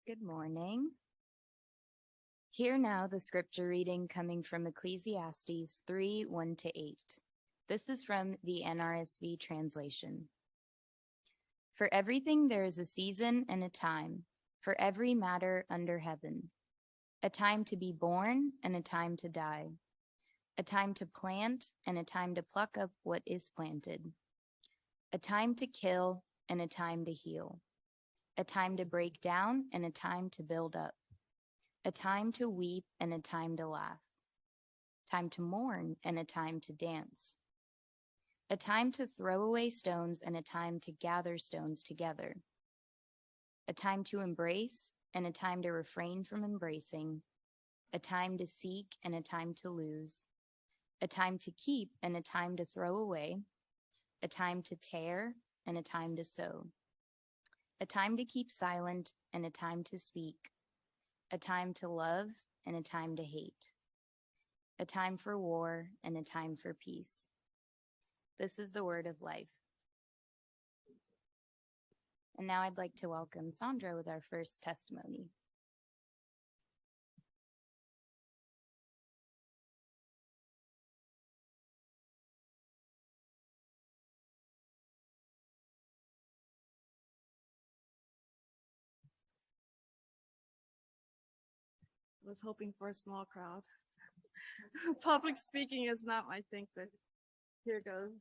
Good morning. Hear now the scripture reading coming from Ecclesiastes 3 1 to 8. This is from the NRSV translation. For everything there is a season and a time, for every matter under heaven, a time to be born and a time to die, a time to plant and a time to pluck up what is planted, a time to kill and a time to heal, a time to break down and a time to build up, a time to weep and a time to laugh, time to mourn and a time to dance, a time to throw away stones and a time to gather stones together, a time to embrace and a time to refrain from embracing, a time to seek and a time to lose, a time to keep and a time to throw away, a time to tear and a time to sow, a time to keep silent and a time to speak, a time to love and a time to hate, a time for war and a time for peace. This is the word of life. And now I'd like to welcome Sandra with our first testimony. I was hoping for a small crowd. Public speaking is not my thing, but here goes.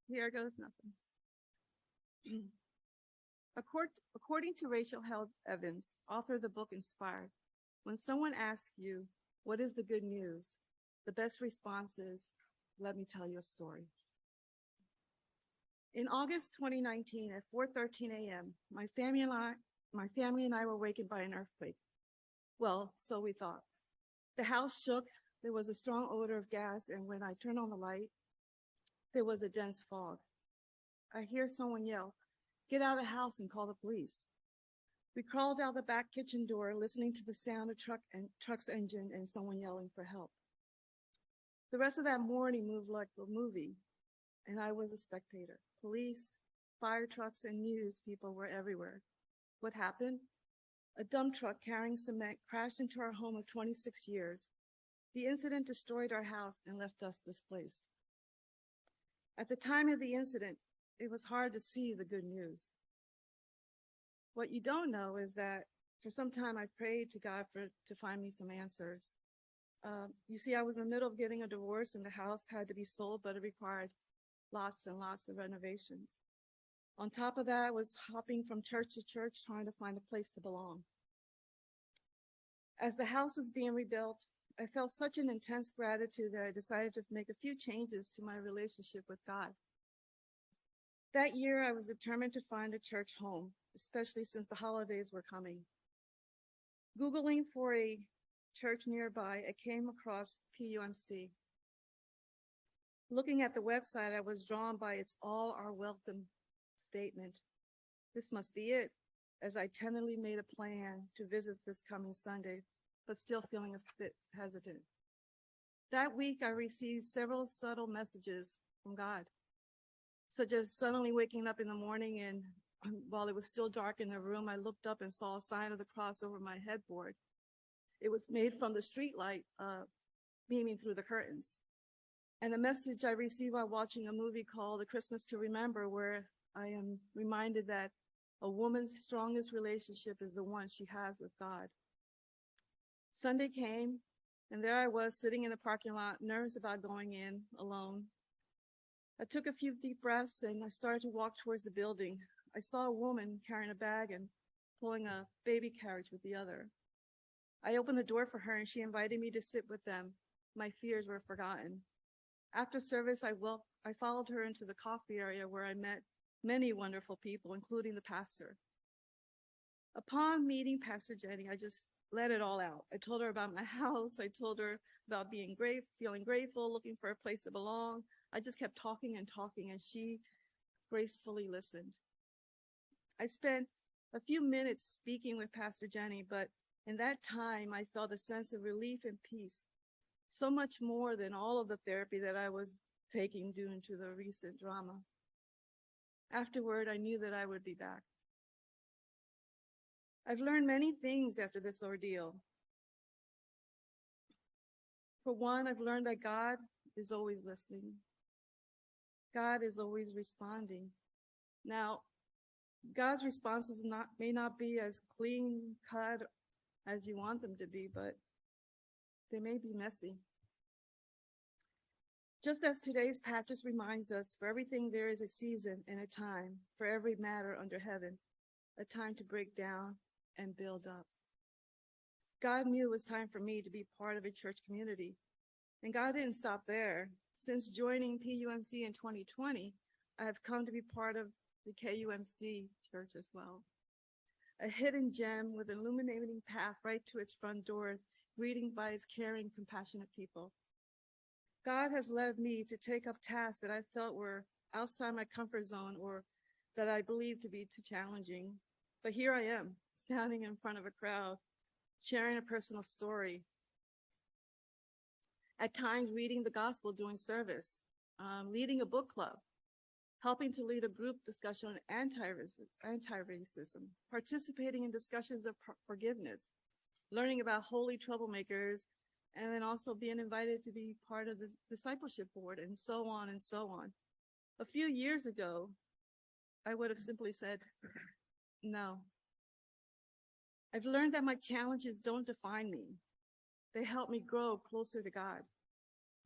Here goes nothing. According to Rachel Held Evans, author of the book Inspired, when someone asks you, what is the good news? The best response is, let me tell you a story. In August 2019 at 4:13 a.m., my family and I were wakened by an earthquake. Well, so we thought. The house shook, there was a strong odor of gas, and when I turned on the light, there was a dense fog. I hear someone yell, "Get out of the house and call the police." We crawled out the back kitchen door, listening to the sound of truck's engine and someone yelling for help. The rest of that morning moved like a movie, and I was a spectator. Police, fire trucks, and news people were everywhere. What happened? A dump truck carrying cement crashed into our home of 26 years. The incident destroyed our house and left us displaced. At the time of the incident, it was hard to see the good news. What you don't know is that for some time I prayed to God to find me some answers. You see, I was in the middle of getting a divorce and the house had to be sold, but it required lots and lots of renovations. On top of that, I was hopping from church to church trying to find a place to belong. As the house was being rebuilt, I felt such an intense gratitude that I decided to make a few changes to my relationship with God. That year, I was determined to find a church home, especially since the holidays were coming. Googling for a church nearby, I came across PUMC. Looking at the website, I was drawn by its all are welcome statement. This must be it, as I tentatively made a plan to visit this coming Sunday, but still feeling a bit hesitant. That week, I received several subtle messages from God, such as suddenly waking up in the morning and while it was still dark in the room, I looked up and saw a sign of the cross over my headboard. It was made from the street light beaming through the curtains. And a message I received while watching a movie called A Christmas to Remember, where I am reminded that a woman's strongest relationship is the one she has with God. Sunday came, and there I was sitting in the parking lot, nervous about going in alone. I took a few deep breaths and I started to walk towards the building. I saw a woman carrying a bag and pulling a baby carriage with the other. I opened the door for her and she invited me to sit with them. My fears were forgotten. After service, I followed her into the coffee area where I met many wonderful people, including the pastor. Upon meeting Pastor Jenny, I just let it all out. I told her about my house. I told her about feeling grateful, looking for a place to belong. I just kept talking and talking, and she gracefully listened. I spent a few minutes speaking with Pastor Jenny, but in that time, I felt a sense of relief and peace, so much more than all of the therapy that I was taking due to the recent drama. Afterward, I knew that I would be back. I've learned many things after this ordeal. For one, I've learned that God is always listening. God is always responding. Now, God's responses may not be as clean cut as you want them to be, but they may be messy. Just as today's passage reminds us, for everything there is a season and a time, for every matter under heaven, a time to break down and build up. God knew it was time for me to be part of a church community. And God didn't stop there. Since joining PUMC in 2020, I have come to be part of the KUMC church as well. A hidden gem with an illuminating path right to its front doors, greeting by its caring, compassionate people. God has led me to take up tasks that I felt were outside my comfort zone or that I believed to be too challenging. But here I am, standing in front of a crowd, sharing a personal story. At times reading the gospel during service, leading a book club, helping to lead a group discussion on anti-racism, participating in discussions of forgiveness, learning about holy troublemakers, and then also being invited to be part of the discipleship board, and so on and so on. A few years ago, I would have simply said, no. I've learned that my challenges don't define me. They help me grow closer to God.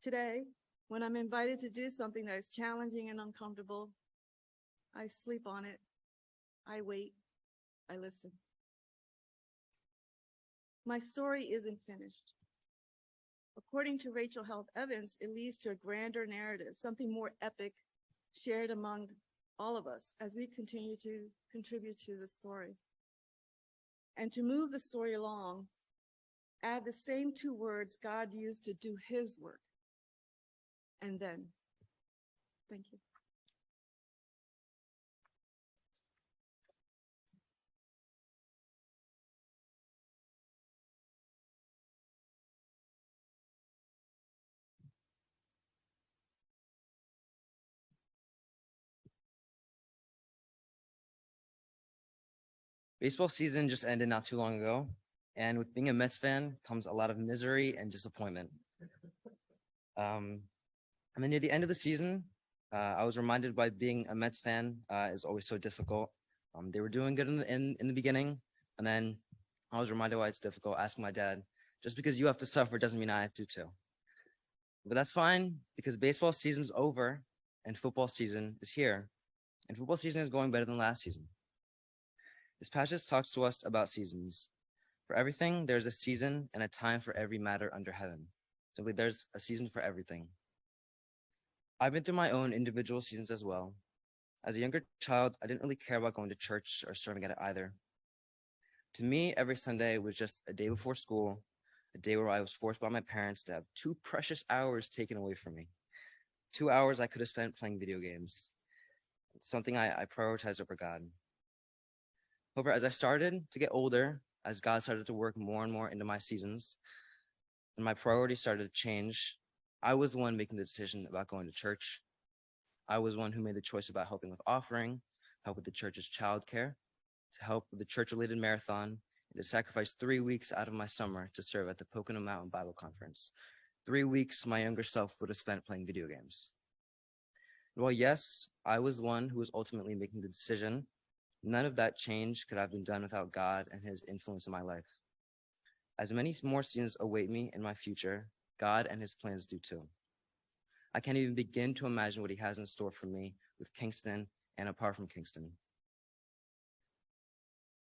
Today, when I'm invited to do something that is challenging and uncomfortable, I sleep on it, I wait, I listen. My story isn't finished. According to Rachel Held Evans, it leads to a grander narrative, something more epic, shared among all of us as we continue to contribute to the story. And to move the story along, add the same two words God used to do his work. And then, thank you. Baseball season just ended not too long ago, and with being a Mets fan comes a lot of misery and disappointment. And then near the end of the season, I was reminded why being a Mets fan is always so difficult. They were doing good in the beginning, and then I was reminded why it's difficult, asking my dad, just because you have to suffer doesn't mean I have to too. But that's fine, because baseball season's over, and football season is here, and football season is going better than last season. This passage talks to us about seasons. For everything, there's a season and a time for every matter under heaven. Simply, there's a season for everything. I've been through my own individual seasons as well. As a younger child, I didn't really care about going to church or serving at it either. To me, every Sunday was just a day before school, a day where I was forced by my parents to have 2 precious hours taken away from me. 2 hours I could have spent playing video games. It's something I prioritize over God. However, as I started to get older, as God started to work more and more into my seasons, and my priorities started to change, I was the one making the decision about going to church. I was one who made the choice about helping with offering, help with the church's childcare, to help with the church-related marathon, and to sacrifice 3 weeks out of my summer to serve at the Pocono Mountain Bible Conference. 3 weeks my younger self would have spent playing video games. While yes, I was the one who was ultimately making the decision, none of that change could have been done without God and his influence in my life. As many more seasons await me in my future, God and his plans do too. I can't even begin to imagine what he has in store for me with Kingston and apart from Kingston.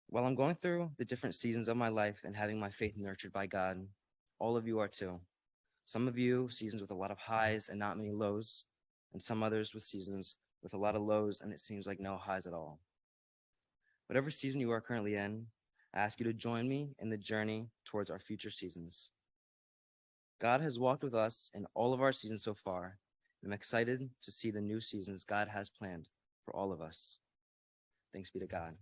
While I'm going through the different seasons of my life and having my faith nurtured by God, all of you are too. Some of you, seasons with a lot of highs and not many lows, and some others with seasons with a lot of lows and it seems like no highs at all. Whatever season you are currently in, I ask you to join me in the journey towards our future seasons. God has walked with us in all of our seasons so far, and I'm excited to see the new seasons God has planned for all of us. Thanks be to God.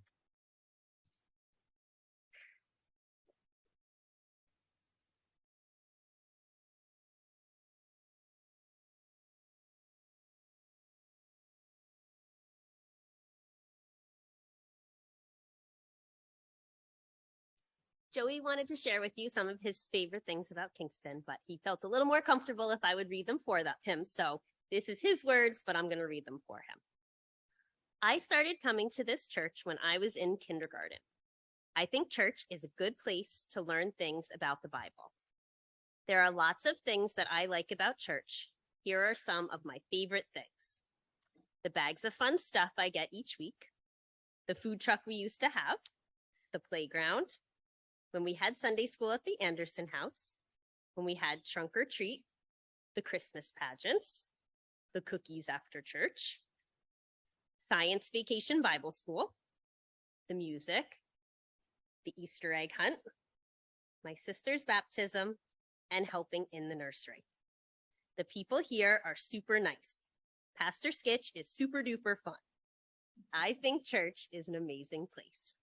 Joey wanted to share with you some of his favorite things about Kingston, but he felt a little more comfortable if I would read them for him. So this is his words, but I'm going to read them for him. I started coming to this church when I was in kindergarten. I think church is a good place to learn things about the Bible. There are lots of things that I like about church. Here are some of my favorite things. The bags of fun stuff I get each week, the food truck we used to have, the playground, when we had Sunday school at the Anderson house, when we had trunk or treat, the Christmas pageants, the cookies after church, science vacation Bible school, the music, the Easter egg hunt, my sister's baptism, and helping in the nursery. The people here are super nice. Pastor Skitch is super duper fun. I think church is an amazing place.